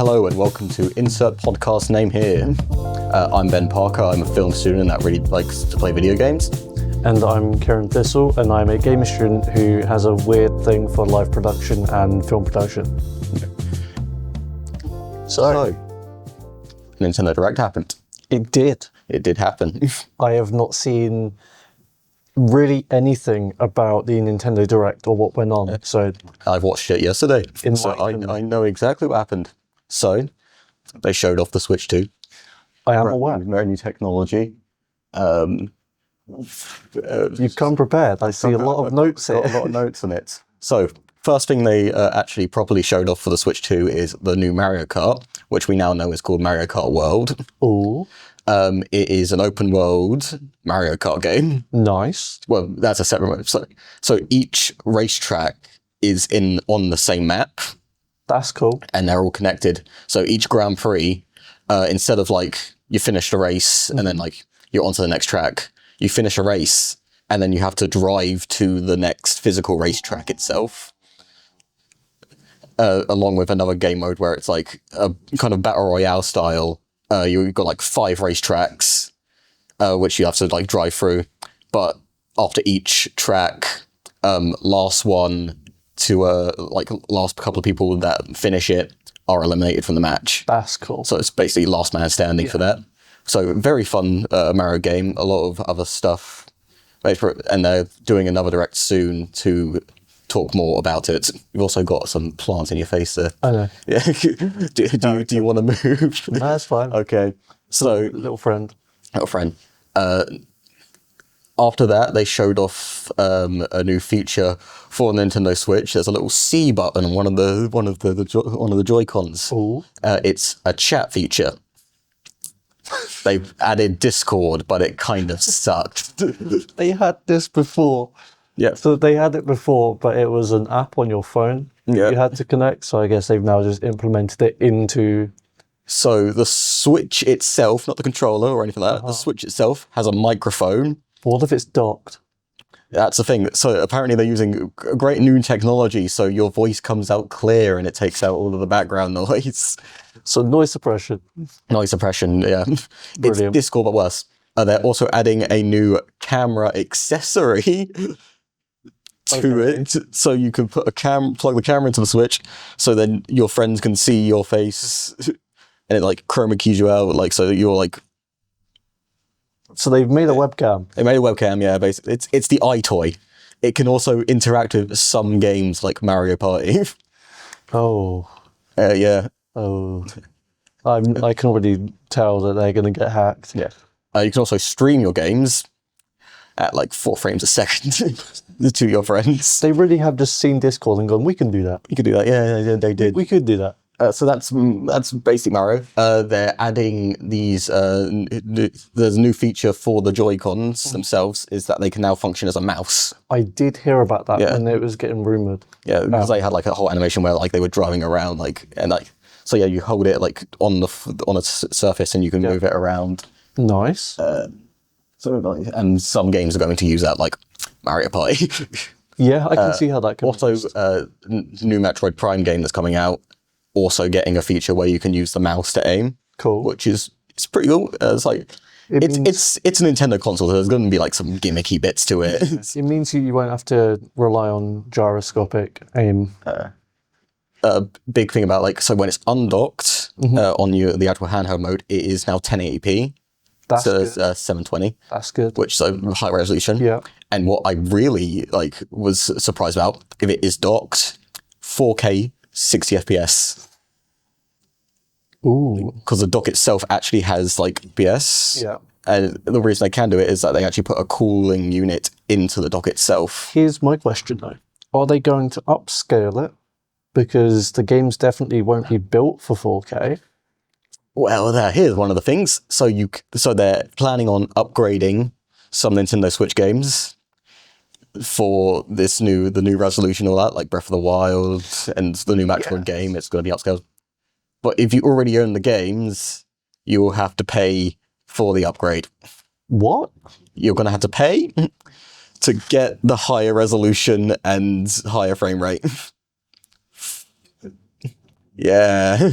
Hello and welcome to Insert Podcast Name Here. I'm Ben Parker, I'm a film student that really likes to play video games. And I'm Kieran Thistle, and I'm a gaming student who has a weird thing for live production and film production. So, Nintendo Direct happened. It did. It did happen. I have not seen really anything about the Nintendo Direct or what went on, so I've watched it yesterday, so I know exactly what happened. So, they showed off the Switch 2. I am aware. Very new technology. You've come prepared. I see a lot of notes here. A lot of notes on it. So, first thing they actually properly showed off for the Switch 2 is the new Mario Kart, which we now know is called Mario Kart World. Ooh. It is an open world Mario Kart game. Nice. Well, that's a separate mode. So each racetrack is on the same map. That's cool. And they're all connected. So each Grand Prix, instead of like you finish the race and then like you're onto the next track, you finish a race and then you have to drive to the next physical racetrack itself. Along with another game mode where it's like a kind of battle royale style. You've got like 5 racetracks, which you have to like drive through. But after each track, last couple of people that finish it are eliminated from the match. That's cool. So it's basically last man standing for that. So very fun Mario game. A lot of other stuff, and they're doing another direct soon to talk more about it. You've also got some plants in your face there. I know. Yeah. do you want to move? No, that's fine. Okay. So Little friend. After that, they showed off a new feature for Nintendo Switch. There's a little C button on one of the Joy-Cons. Ooh. It's a chat feature. They've added Discord, but it kind of sucked. They had this before. Yeah. So they had it before, but it was an app on your phone Yeah. you had to connect. So I guess they've now just implemented it into... So the Switch itself, not the controller or anything like that, the Switch itself has a microphone. What if it's docked? That's the thing. So apparently they're using great new technology, so your voice comes out clear and it takes out all of the background noise. So noise suppression. Noise suppression, yeah. Brilliant. It's Discord, but worse. They're also adding a new camera accessory to it, so you can put plug the camera into the Switch, so then your friends can see your face, and it like chroma keys you out, like so you're like. So they've made a webcam. They made a webcam, yeah. Basically, it's the iToy. It can also interact with some games like Mario Party. Oh. Yeah. Oh. I can already tell that they're going to get hacked. Yeah. You can also stream your games at like 4 frames a second to your friends. They really have just seen Discord and gone, we can do that. You could do that, yeah, they did. We could do that. So that's basic Mario. They're adding these. There's a new feature for the Joy-Cons themselves, is that they can now function as a mouse. I did hear about that when it was getting rumoured. Yeah, because they had like a whole animation where like they were driving around, so yeah, you hold it like on a surface and you can move it around. Nice. And some games are going to use that, like Mario Party. Yeah, I can see how that can also, new Metroid Prime game that's coming out, also getting a feature where you can use the mouse to aim. Cool. Which is pretty cool. It's like it's a Nintendo console, so there's going to be like some gimmicky bits to it. It means you won't have to rely on gyroscopic aim. Big thing about so when it's undocked on the actual handheld mode, it is now 1080p. That's so good. It's 720. That's good. Which is a high resolution. Yeah. And what I really was surprised about, if it is docked, 4K 60 FPS. Ooh. Because the dock itself actually has FPS. Yeah. And the reason they can do it is that they actually put a cooling unit into the dock itself. Here's my question though. Are they going to upscale it? Because the games definitely won't be built for 4K. Well, here's one of the things. So they're planning on upgrading some Nintendo Switch games for the new resolution, all that, like Breath of the Wild and the new Metroid game. It's going to be upscaled. But if you already own the games, you will have to pay for the upgrade. What? You're going to have to pay to get the higher resolution and higher frame rate. Yeah.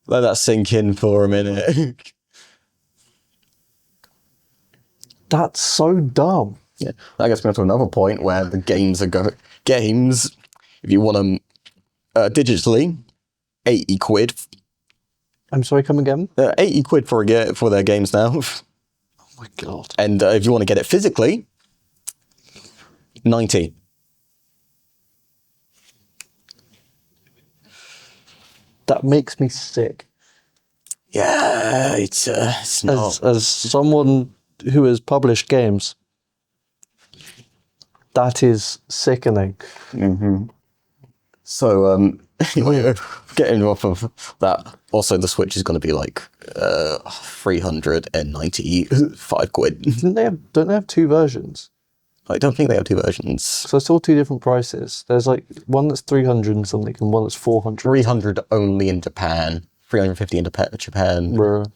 Let that sink in for a minute. That's so dumb. Yeah, that gets me on to another point where the games games, if you want them digitally, 80 quid. I'm sorry, come again? 80 quid for their games now. Oh my god. And if you want to get it physically, 90. That makes me sick. Yeah, it's not. As someone who has published games, that is sickening. So, anyway, getting off of that, also the Switch is going to be like 395 quid. Don't they have two versions? I don't think they have two versions. So it's all two different prices. There's like one that's 300 and something and one that's 400. 300 only in Japan, 350 in Japan. Bruh.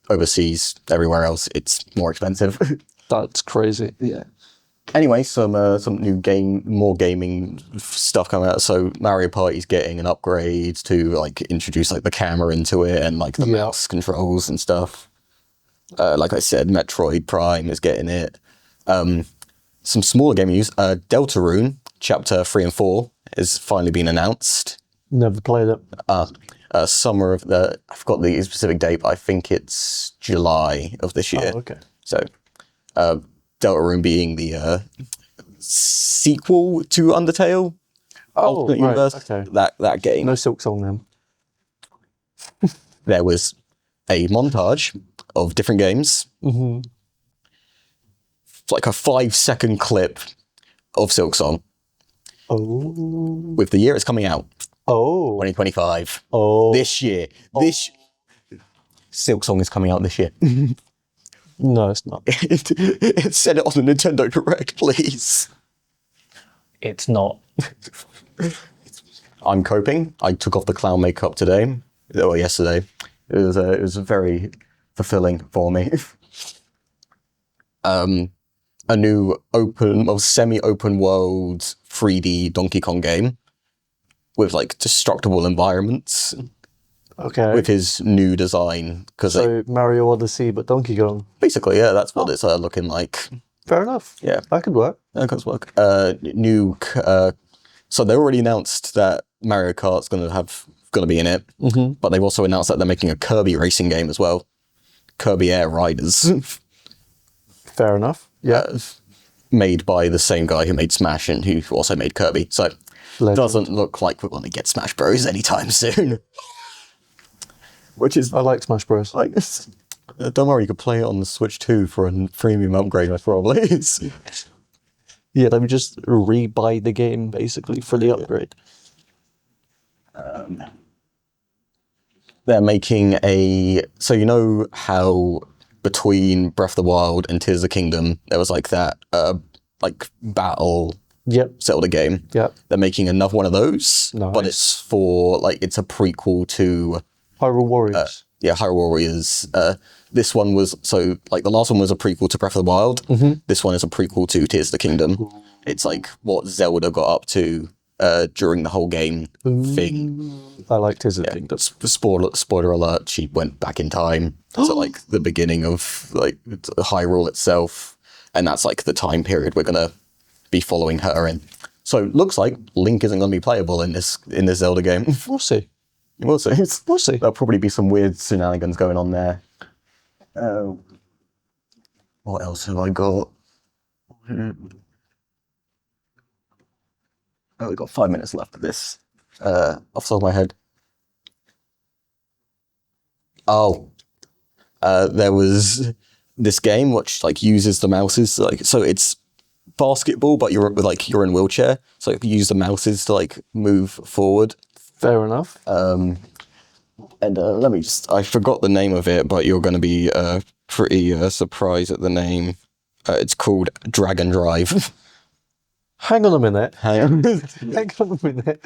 Overseas, everywhere else, it's more expensive. That's crazy. Yeah. Anyway, some new more gaming stuff coming out. So Mario Party's getting an upgrade to like introduce like the camera into it and like the mouse controls and stuff. Like I said, Metroid Prime is getting it. Some smaller game news. Deltarune Chapter 3 and 4 is finally been announced. Never played it. Summer of I forgot the specific date, but I think it's July of this year. Oh, okay. So, Deltarune being the sequel to Undertale. Alternate Universe. Okay. That game. No Silk Song then. There was a montage of different games. Mm-hmm. Like a 5-second clip of Silk Song Oh. with the year it's coming out, Oh. 2025. Oh. This year. Silk Song is coming out this year. No, it's not. It said it on the Nintendo Direct, please. It's not. I'm coping. I took off the clown makeup today, or yesterday. It was very fulfilling for me. A new semi-open world 3D Donkey Kong game with like destructible environments Okay. with his new design. So Mario Odyssey, but Donkey Kong. Basically, yeah, that's what it's looking like. Fair enough. Yeah. That could work. That could work. So they already announced that Mario Kart's going to be in it, but they've also announced that they're making a Kirby racing game as well. Kirby Air Riders. Fair enough. Yeah. Made by the same guy who made Smash and who also made Kirby. So Legend. doesn't look like we're going to get Smash Bros anytime soon. Which is I like Smash Bros. like, don't worry, you could play it on the Switch 2 for a premium upgrade, most probably. Yeah, let me just re-buy the game basically for the upgrade. They're making so you know how between Breath of the Wild and Tears of the Kingdom there was like that battle Yep. Zelda game. Yep. They're making another one of those, Nice. but it's it's a prequel to Hyrule Warriors. Hyrule Warriors. This one was the last one was a prequel to Breath of the Wild. This one is a prequel to Tears of the Kingdom. It's like what Zelda got up to during the whole game thing. I like Tears of the Kingdom. Spoiler alert, she went back in time to like the beginning of like Hyrule itself, and that's like the time period we're gonna be following her in. So it looks like Link isn't gonna be playable in this Zelda game. We'll see. We'll see. We'll see. There'll probably be some weird shenanigans going on there. What else have I got? Oh, we've got 5 minutes left of this. Off the top of my head. There was this game which like uses the mouses so it's basketball, but you're in a wheelchair, so you use the mouses to like move forward. Fair enough. And I forgot the name of it, but you're going to be pretty surprised at the name. It's called Dragon Drive. Hang on a minute. Hang on. Hang on a minute.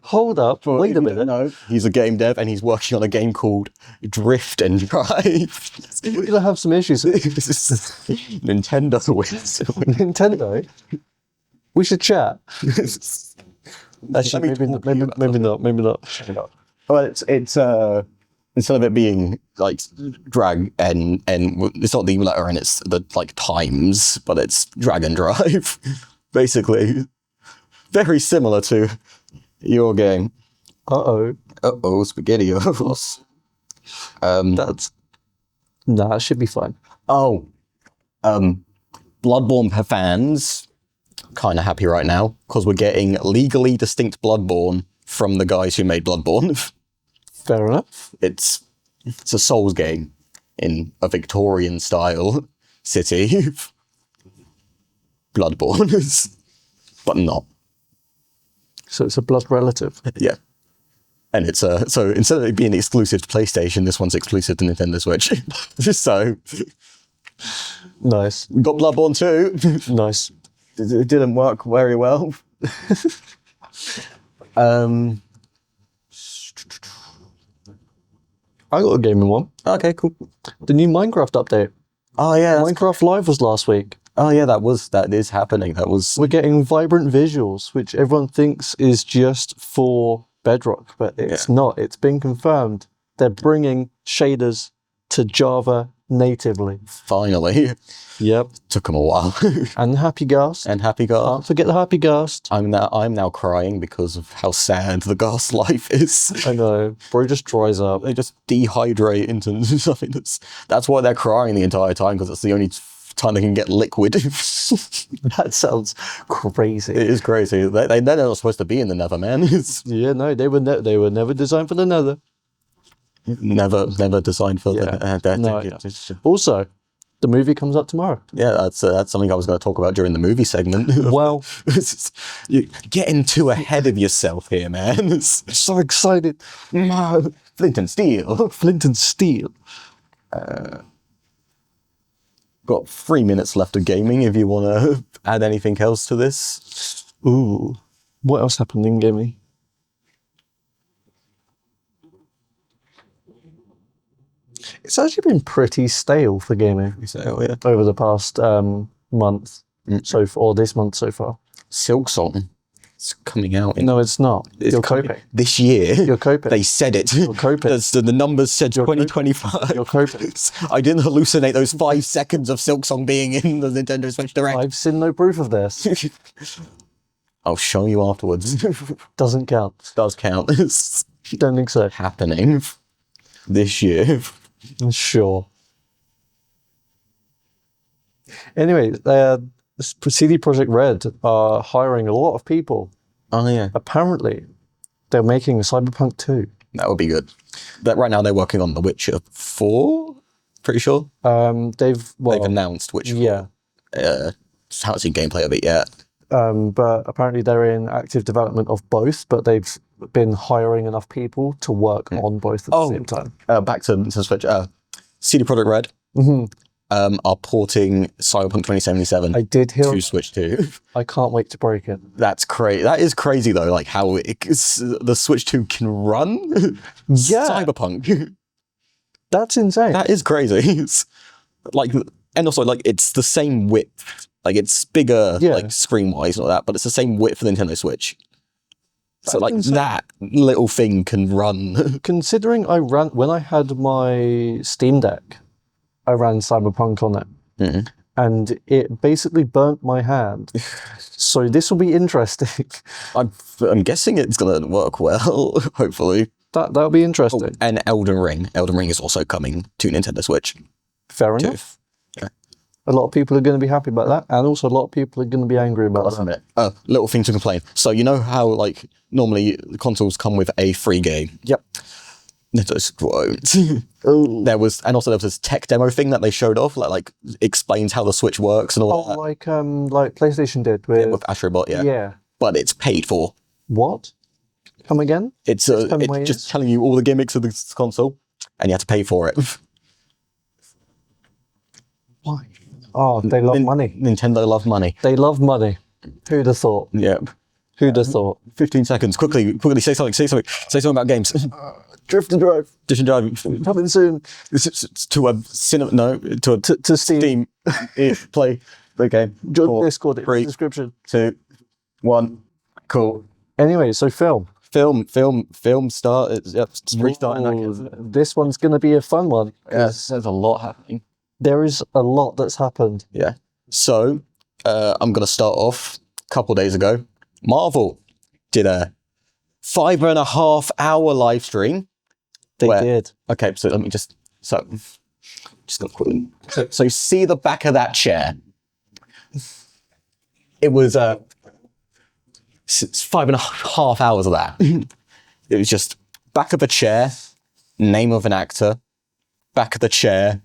Hold up. Wait a minute. No, he's a game dev and he's working on a game called Drift and Drive. We're going to have some issues. Nintendo wins. Nintendo? We should chat. Actually, maybe not. Well, it's instead of it being like drag and it's not the letter and it's the like times, but it's drag and drive, basically. Very similar to your game. Uh-oh. SpaghettiOs. That should be fine. Bloodborne fans kind of happy right now because we're getting legally distinct Bloodborne from the guys who made Bloodborne. Fair enough. It's a Souls game in a Victorian style city. Bloodborne, but not. So it's a blood relative. Yeah. And it's so instead of it being exclusive to PlayStation, this one's exclusive to Nintendo Switch. So Nice. we got Bloodborne 2. Nice. It didn't work very well. I got a gaming one. Okay, cool. The new Minecraft update. Oh yeah, Minecraft Live was last week. oh yeah, that is happening. That was We're getting vibrant visuals, which everyone thinks is just for Bedrock, but it's not. It's been confirmed. They're bringing shaders to Java natively. finally. Yep. Took them a while. And Happy Ghast. And Happy Ghast. Can't forget the Happy Ghast. I'm now crying because of how sad the Ghast life is. I know. Bro just dries up. They just dehydrate into something that's why they're crying the entire time because it's the only time they can get liquid. That sounds crazy. It is crazy. They're not supposed to be in the Nether, man. It's Yeah, no, they were never designed for the Nether. never designed for the. No. Also, the movie comes up tomorrow. Yeah, that's something I was going to talk about during the movie segment. Well, You're getting too ahead of yourself here, man. It's so excited. Flint and Steel. Flint and Steel. Got 3 minutes left of gaming if you want to add anything else to this. Ooh. What else happened in gaming? It's actually been pretty stale for gaming So, over the past month, or this month so far. Silksong. It's coming out in No, it's not. You're coping. this year. You're coping. They said it. You're coping. The numbers said 2025. You're coping. I didn't hallucinate those 5 seconds of Silksong being in the Nintendo Switch Direct. I've seen no proof of this. I'll show you afterwards. Doesn't count. Does count. It's Don't think so. happening this year. Sure. Anyway, CD Projekt Red are hiring a lot of people. Oh yeah, Apparently, they're making a Cyberpunk 2. that would be good. But right now they're working on The Witcher 4. Pretty sure They've announced Witcher. yeah, Just haven't seen gameplay of it yet. but apparently they're in active development of both. But they've been hiring enough people to work on both at the same time. Back to Switch. CD Projekt Red are porting Cyberpunk 2077 I did hear. to Switch 2. I can't wait to break it. That's crazy. That is crazy though. Like how the Switch 2 can run Cyberpunk. That's insane. That is crazy. It's like, and also like it's the same width. Like it's bigger, like screen wise and all that, but it's the same width for the Nintendo Switch. So like insane. that little thing can run. Considering when I had my Steam Deck, I ran Cyberpunk on it, and it basically burnt my hand. So this will be interesting. I'm guessing it's gonna work well. Hopefully, That'll be interesting. and Elden Ring. Elden Ring is also coming to Nintendo Switch. Fair enough. A lot of people are going to be happy about that, and also a lot of people are going to be angry about that. Little thing to complain. So you know how like normally consoles come with a free game. Yep. Nintendo won't. There was this tech demo thing that they showed off, like explains how the Switch works and all that. Like PlayStation did with Astrobot, yeah. Yeah. But it's paid for. What? Come again? It's Explain why just it's- telling you all the gimmicks of the console, and you have to pay for it. Why? Oh, they love money. Nintendo love money. They love money. Who'd have thought? Yep. Who'd have thought? 15 seconds. Quickly, say something. Say something about games. Drift and Drive. Dish and Drive. Coming soon. To a cinema. No, To Steam. Play the game. Join 4, Discord in the 3, description. 2, 1. Cool. Anyway, so film. film start. It's restarting. Ooh, this one's going to be a fun one. Yes, there's a lot happening. There is a lot that's happened. Yeah. So I'm gonna start off a couple days ago. Marvel did a 5.5 hour live stream. They did. Okay, so let me just gonna quickly. So you see the back of that chair. It was 5.5 hours of that. It was just back of a chair, name of an actor, back of the chair,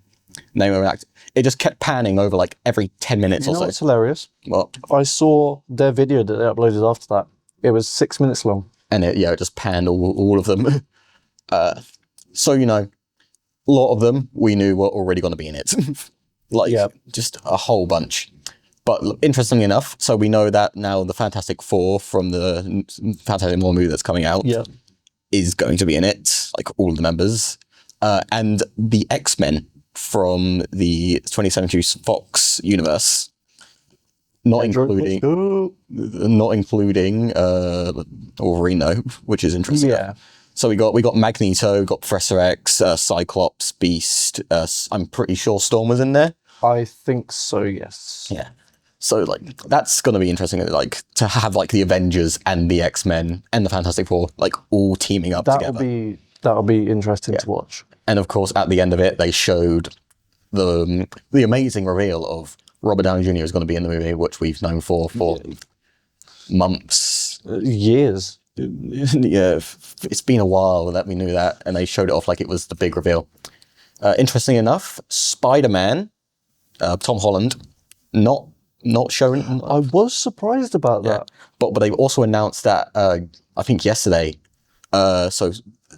name of an actor. It just kept panning over like every 10 minutes You or know so. what's hilarious? Well, I saw their video that they uploaded after that. It was 6 minutes long. and it just panned all of them. So, a lot of them we knew were already going to be in it. Just a whole bunch. But interestingly enough, so we know that now the Fantastic Four from the Fantastic Four movie that's coming out is going to be in it, like all of the members. And the X-Men from the 20th Century Fox universe, not including Wolverine, though, which is interesting. Yeah. So we got Magneto, got Professor X, Cyclops, Beast. I'm pretty sure Storm was in there. I think so, yes. Yeah. So like that's gonna be interesting, like to have like the Avengers and the X-Men and the Fantastic Four like all teaming up together. That'll be interesting to watch. And of course, at the end of it, they showed the amazing reveal of Robert Downey Jr. is going to be in the movie, which we've known for months, years. Yeah, it's been a while that we knew that, and they showed it off like it was the big reveal. Interesting enough, Spider-Man, Tom Holland, not shown. I was surprised about that. But they also announced that I think yesterday. So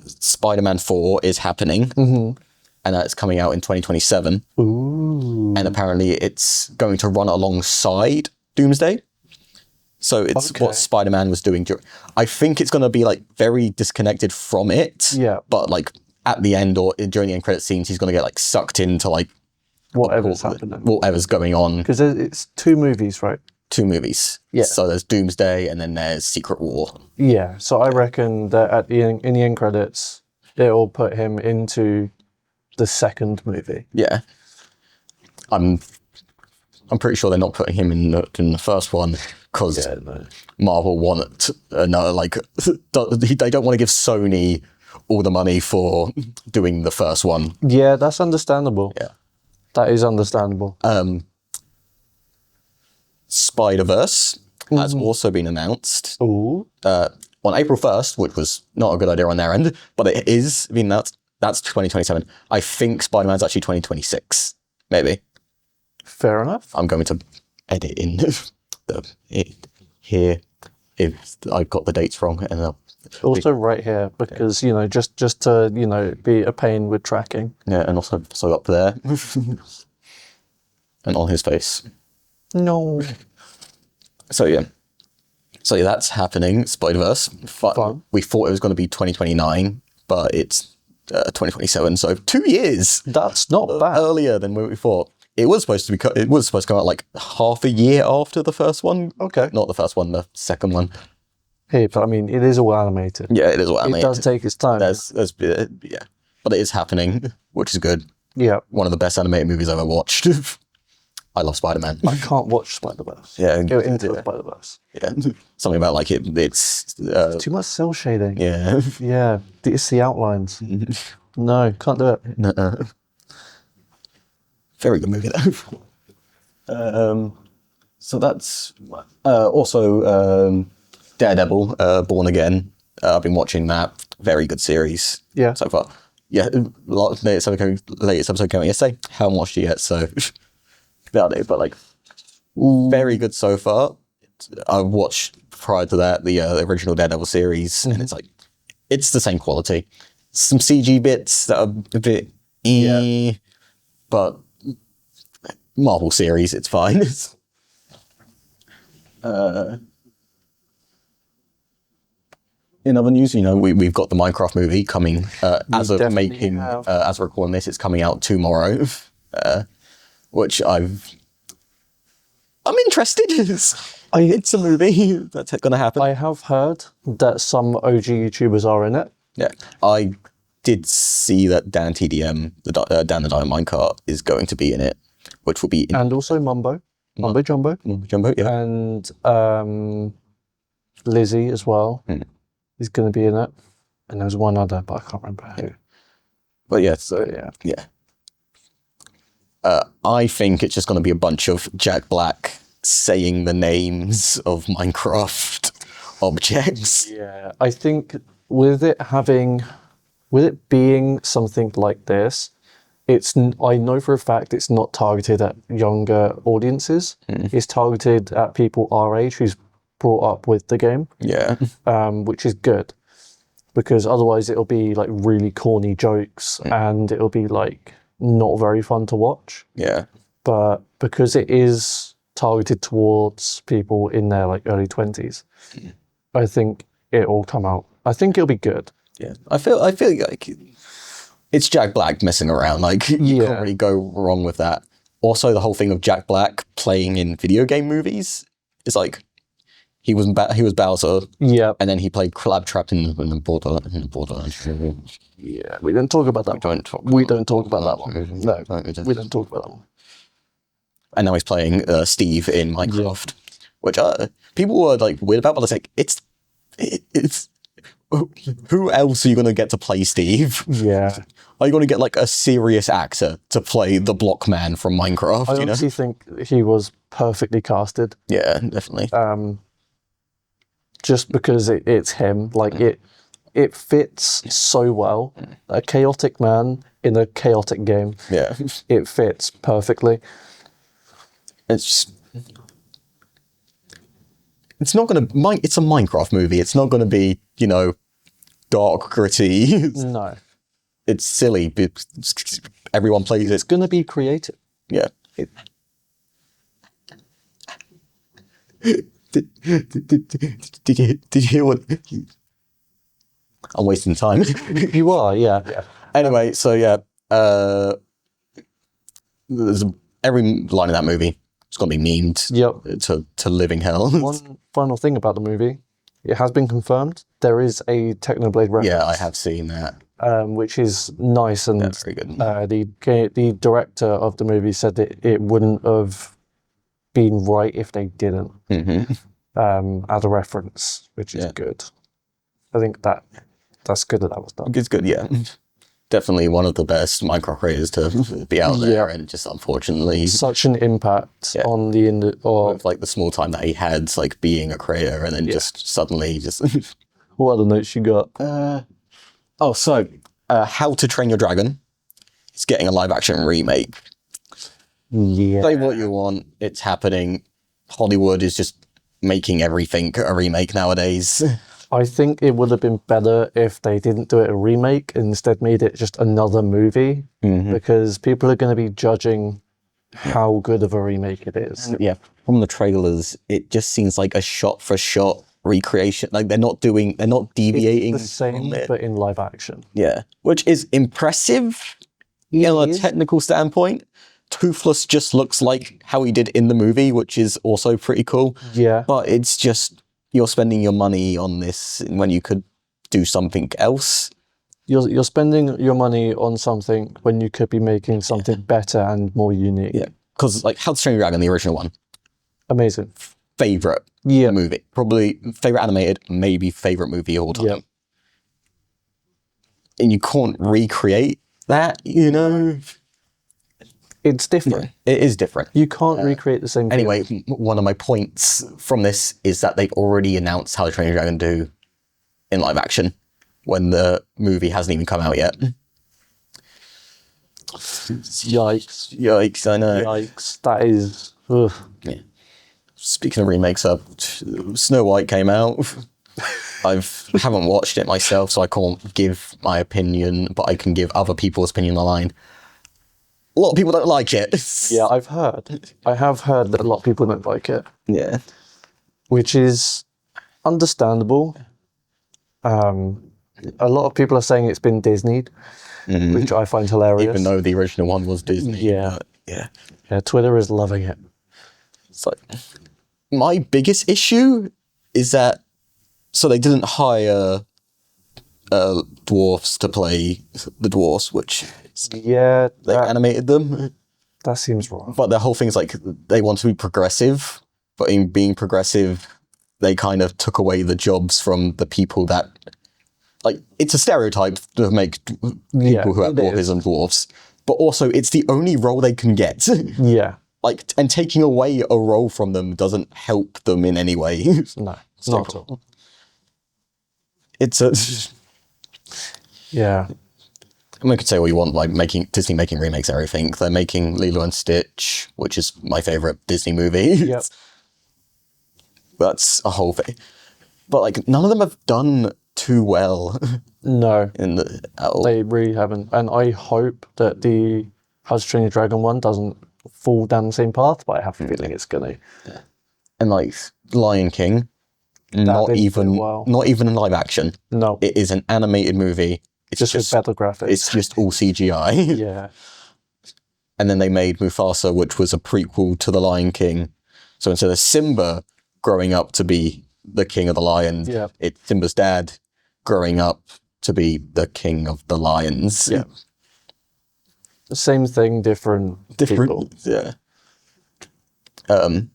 Spider-Man 4 is happening, and that's coming out in 2027. Ooh. And apparently it's going to run alongside Doomsday. So it's what Spider-Man was doing. I think it's going to be like very disconnected from it. Yeah. But like at the end or during the end credit scenes, he's going to get like sucked into like Whatever's happening. whatever's going on. Because it's 2 movies, right? 2 movies. Yeah. So there's Doomsday and then there's Secret War. Yeah. So I reckon that in the end credits, it'll put him into the second movie. Yeah. I'm pretty sure they're not putting him in the first one because Marvel want they don't want to give Sony all the money for doing the first one. Yeah, that's understandable. Yeah. That is understandable. Spider-Verse has also been announced Ooh. on April 1st, which was not a good idea on their end, but it is being announced. That's 2027. I think Spider-Man's actually 2026, maybe. Fair enough. I'm going to edit in here if I've got the dates wrong, and Also right here, because, just to, be a pain with tracking. yeah, and also so up there, and on his face. No. So yeah, that's happening. Spider-Verse. Fun. We thought it was going to be 2029, but it's 2027. So 2 years That's not bad. earlier than what we thought. It was supposed to come out like half a year after the first one. Okay. Not the first one, the second one. Hey, but I mean, it is all animated. Yeah, it is what I mean. It does take its time. Yeah, but it is happening, which is good. Yeah. One of the best animated movies I've ever watched. I love Spider-Man. I can't watch Spider-Verse. Yeah, Go into Spider-Verse. yeah. Something about like it's Too much cell shading. yeah. Yeah. It's the outlines. No, can't do it. Nuh-uh. Very good movie though. So that's also Daredevil, Born Again. I've been watching that. Very good series. Yeah. So far. Yeah, latest episode came out yesterday. Haven't watched it yet, so about it. But like, very good so far. I watched prior to that the original Daredevil series, and it's like it's the same quality. Some CG bits that are a bit, but Marvel series, it's fine. In other news, we've got the Minecraft movie coming. As of as we're recording this, it's coming out tomorrow, which I'm interested. It's a movie that's going to happen. I have heard that some OG YouTubers are in it. Yeah, I did see that Dan TDM, Dan the Diamond Minecart, is going to be in it, which will be And also Mumbo Jumbo. Jumbo. Yeah, And Lizzie as well is going to be in it. And there's one other, but I can't remember who. but yeah, so yeah. I think it's just going to be a bunch of Jack Black saying the names of Minecraft objects. Yeah, I think with it being something like this, I know for a fact it's not targeted at younger audiences. It's targeted at people our age who's brought up with the game, Yeah, which is good. Because otherwise it'll be like really corny jokes and it'll be like not very fun to watch. yeah, But because it is targeted towards people in their like early 20s, I think it'll come out. I think it'll be good. yeah. I feel like it's Jack Black messing around. Like you can't really go wrong with that. Also, the whole thing of Jack Black playing in video game movies is like he was Bowser, Yeah. and then he played Claptrap in the Borderlands. Yeah. We didn't talk about that. We don't talk about that one. No, we don't talk about that one. And now he's playing Steve in Minecraft, which people were like weird about, but it's like it's who else are you going to get to play Steve? Yeah. Are you going to get like a serious actor to play the block man from Minecraft? I honestly think he was perfectly casted. Yeah, definitely. Just because it's him. Like it fits so well. A chaotic man in a chaotic game. Yeah, It fits perfectly. it's not going to. It's a Minecraft movie. It's not going to be dark, gritty. No. It's silly. Everyone plays it. It's going to be creative. Yeah. Did you hear what? I'm wasting time. You are, yeah. Anyway, so yeah, there's every line of that movie. It's going to be memed to living hell. One final thing about the movie. It has been confirmed. There is a Technoblade reference. Yeah, I have seen that. Which is nice. And That's very good. The director of the movie said that it wouldn't have been right if they didn't. As a reference, which is good. I think that's good that was done. It's good, yeah. Definitely one of the best Minecraft creators to be out there, and just unfortunately such an impact on the with like the small time that he had, like being a creator, and then just suddenly just. What other notes you got? How to Train Your Dragon is getting a live action remake. Yeah. Say what you want, it's happening. Hollywood is just making everything a remake nowadays. I think it would have been better if they didn't do it a remake and instead made it just another movie, because people are going to be judging how good of a remake it is. Yeah, from the trailers, it just seems like a shot-for-shot recreation. Like they're not deviating. It's the same, but in live action. Yeah, which is impressive on a technical standpoint. Toothless just looks like how he did in the movie, which is also pretty cool. Yeah. But it's just, you're spending your money on this when you could do something else. You're spending your money on something when you could be making something better and more unique. Yeah. Because like How to Train Your Dragon, the original one, Amazing. favorite movie. Probably favorite animated, maybe favorite movie of all time. Yep. And you can't recreate that, It's different. It is different. You can't recreate the same thing. Anyway, one of my points from this is that they've already announced How to Train Your Dragon 2 in live action when the movie hasn't even come out yet. Yikes. Yikes, I know. Yikes. That is... Ugh. Yeah. Speaking of remakes, Snow White came out. I haven't watched it myself, so I can't give my opinion, but I can give other people's opinion online. A lot of people don't like it. Yeah, I've heard. I have heard that a lot of people don't like it. Yeah. Which is understandable. A lot of people are saying it's been Disneyed, which I find hilarious. Even though the original one was Disney. Yeah. Yeah. Yeah, Twitter is loving it. It's like, my biggest issue is that so they didn't hire dwarfs to play the dwarfs, which Yeah, they animated them. that seems wrong. But the whole thing's like they want to be progressive, but in being progressive, they kind of took away the jobs from the people that, like, it's a stereotype to make people who have dwarfism dwarfs, but also it's the only role they can get. Yeah. Like, and taking away a role from them doesn't help them in any way. No, not at all. It's a. Yeah. I mean, you could say what you want, like Disney making remakes and everything. They're making Lilo and Stitch, which is my favorite Disney movie. Yep. That's a whole thing. But like, none of them have done too well No, in the. they really haven't. And I hope that the How to Train Your Dragon one doesn't fall down the same path, but I have a feeling it's going to. And like Lion King, not didn't even do well. not even in live action. No, It is an animated movie. It's just with better graphics. It's just all CGI. Yeah. And then they made Mufasa, which was a prequel to The Lion King. So instead of Simba growing up to be the king of the lions, Yeah. it's Simba's dad growing up to be the king of the lions. Yeah. The same thing, different people. Yeah. Fun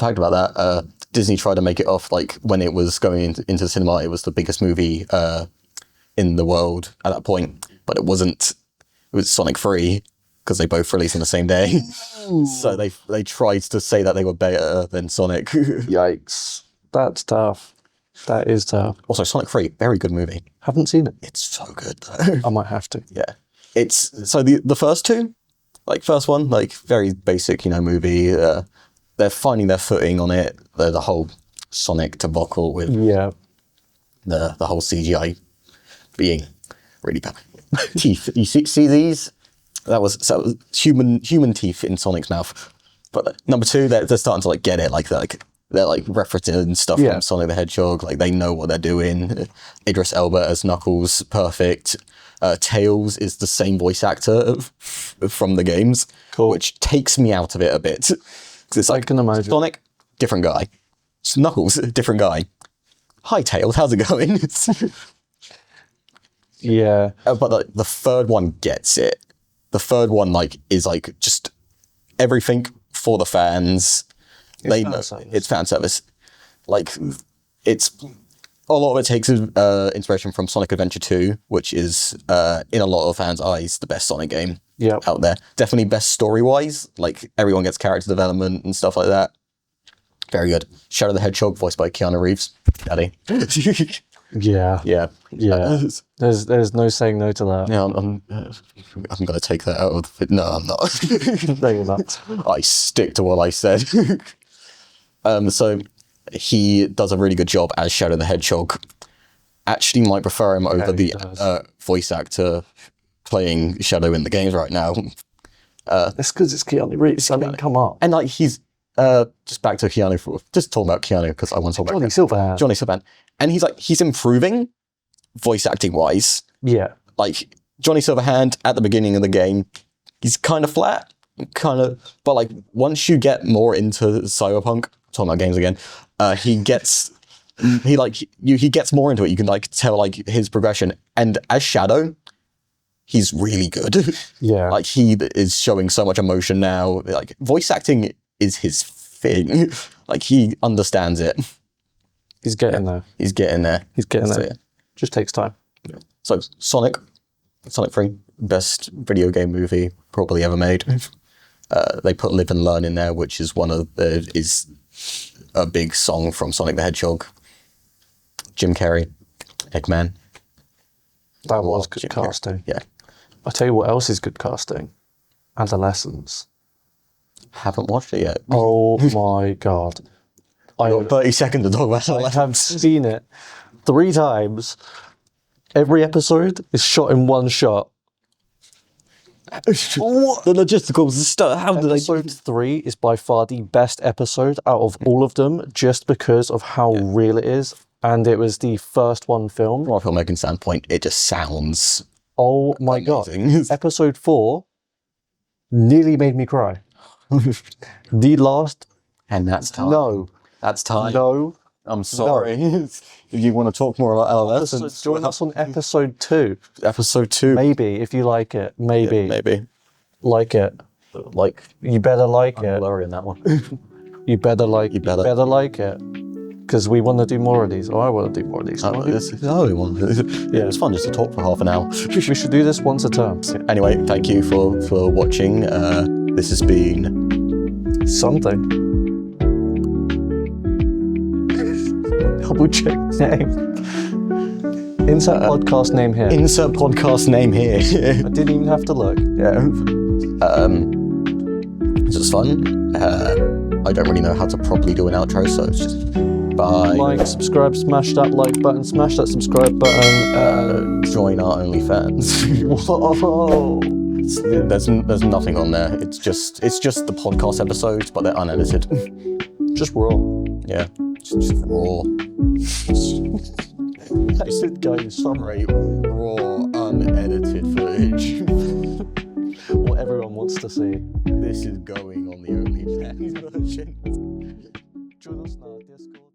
fact about that, Disney tried to make it off like when it was going into the cinema, it was the biggest movie in the world at that point, but it wasn't. It was Sonic 3 because they both released on the same day. So they tried to say that they were better than Sonic. Yikes. That's tough. That is tough. Also, Sonic 3, very good movie. Haven't seen it. It's so good though. I might have to. Yeah. It's so the first two, like first one, like very basic, movie. They're finding their footing on it. The whole Sonic debacle with Yeah. the whole CGI being really bad. Teeth. You see these? That was human teeth in Sonic's mouth. But number two, they're starting to like get it. They're like referencing stuff Yeah. from Sonic the Hedgehog. Like they know what they're doing. Idris Elba as Knuckles, perfect. Tails is the same voice actor from the games, Cool. which takes me out of it a bit. 'Cause it's I like can imagine. Sonic, different guy. Knuckles, different guy. Hi Tails, how's it going? Yeah. But the third one gets it. The third one is just everything for the fans. They fan know service. it's fan service. Like it's a lot of it takes inspiration from Sonic Adventure 2, which is in a lot of fans' eyes the best Sonic game Yep. out there. Definitely best story wise. Like everyone gets character development and stuff like that. Very good. Shadow the Hedgehog, voiced by Keanu Reeves. Daddy. Yeah. Yeah. Yeah. There's no saying no to that. Yeah, I'm going to take that out of it. No, I'm not. No, you're not. I stick to what I said. So he does a really good job as Shadow the Hedgehog. Actually might prefer him over he the does. voice actor playing Shadow in the games right now. It's because it's Keanu Reeves. I mean, come on. And he's just back to Keanu, just talking about Keanu because I want to talk Johnny about Silverhand. Johnny Silverhand. And he's improving voice acting wise. Yeah. Like Johnny Silverhand at the beginning of the game, he's kind of flat, but like once you get more into Cyberpunk, talking about games again, he gets more into it. You can like tell like his progression, and as Shadow, he's really good. Yeah. Like he is showing so much emotion now. Like voice acting is his thing. Like he understands it. He's getting there. He's getting there. He's getting So, there. yeah. Just takes time. So Sonic 3, best video game movie probably ever made. They put Live and Learn in there, which is is a big song from Sonic the Hedgehog. Jim Carrey, Eggman. That was good Jim Carrey. casting. Yeah. I tell you what else is good casting. Adolescence. Haven't watched it yet. Oh my god. I Got 30 seconds to talk about I it. have seen it 3 times. Every episode is shot in one shot. What? The logisticals stuff. How did Episode 3 is by far the best episode out of all of them, just because of how real it is. And it was the first one filmed. From a filmmaking standpoint, it just sounds Oh my god. amazing. Episode 4 nearly made me cry. The last And that's time. No. That's time. No. I'm sorry. If you want to talk more about adolescence, So join us on episode 2. episode 2. Maybe, if you like it. Maybe. Yeah, maybe. Like it. Like, You better like I'm it. blurry in that one. You better like You better. like it. Because we want to do more of these. Or I want to do more of these. This is the only one. Yeah, it was fun just to talk for half an hour. We should do this once a term. Anyway, thank you for watching. This has been Something. Double check name. Insert podcast name here. insert podcast name here. I didn't even have to look. Yeah. This was fun. I don't really know how to properly do an outro, so it's just bye. Like, subscribe, smash that like button, smash that subscribe button. Join our OnlyFans. Whoa. There's nothing on there. It's just the podcast episodes, but they're unedited. Just raw. Yeah, just raw. I should go summary. Raw, unedited footage. What everyone wants to see. This is going on the OnlyFans version. Join us on our Discord.